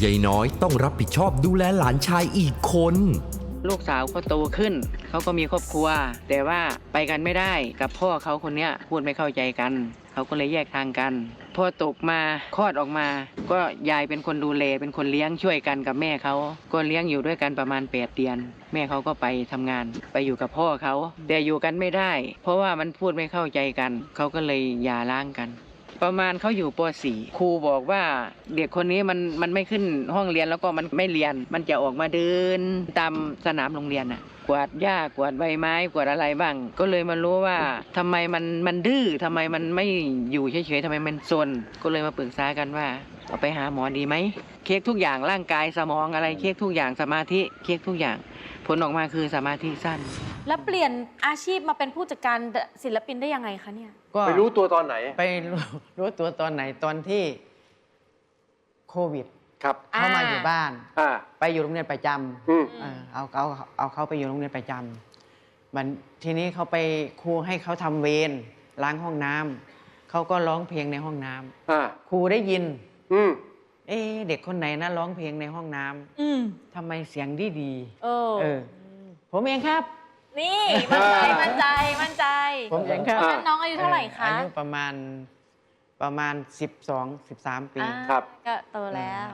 ยายน้อยต้องรับผิดชอบดูแลหลานชายอีกคน ลูกสาวเขาโตขึ้นเขาก็มีครอบครัวแต่ว่าไปกันไม่ได้กับพ่อเขาคนเนี้ยพูดไม่เข้าใจกันเขาก็เลยแยกทางกันพอตกมาคลอดออกมา ก็ยายเป็นคนดูแลเป็นคนเลี้ยงช่วยกันกับแม่เขาก็เลี้ยงอยู่ด้วยกันประมาณ8 เดือนแม่เขาก็ไปทำงานไปอยู่กับพ่อเขาแต่อยู่กันไม่ได้ เพราะว่ามันพูดไม่เข้าใจกันเขาก็เลยหย่าร้างกัน ประมาณเขาอยู่ป .4 ครูบอกว่าเด็กคนนี้มันไม่ขึ้นห้องเรียนแล้วก็มันไม่เรียนมันจะออกมาเดินตามสนามโรงเรียนน่ะกวาดหญ้ากวาดใบไม้กวาดอะไรบ้างก็เลยมารู้ว่าทำไมมันดื้อทำไมมันไม่อยู่เฉยๆทำไมมันซนก็เลยมาปรึกษากันว่าเอาไปหาหมอดีไหมเช็คทุกอย่างร่างกายสมองอะไรเช็คทุกอย่างสมาธิเช็คทุกอย่างผลออกมาคือสมาธิสั้น แล้วเปลี่ยนอาชีพมาเป็นผู้จัดการศิลปินได้ยังไงคะเนี่ย ก็ ไปรู้ตัวตอนไหน ไปรู้ตัวตอนไหนตอนที่โควิด ครับ เข้ามาอยู่บ้าน อ่า ไปอยู่โรงเรียนประจ อืม ำเอาเขาไปอยู่โรงเรียนประจำมันทีนี้เขาไปครูให้เขาทำเวรล้างห้องน้ำเขาก็ร้องเพลงในห้องน้ำ อ่า ครูได้ยิน อืม เด็กคนไหนนะร้องเพลงในห้องน้ำทำไมเสียงดี เออ ผมเองครับ นี่มั่นใจมั่นใจมั่นใจ ผมเองครับ งั้นน้องอายุเท่าไหร่คะ อายุประมาณ 12-13 ปี อ่า ครับ ก็โตแล้ว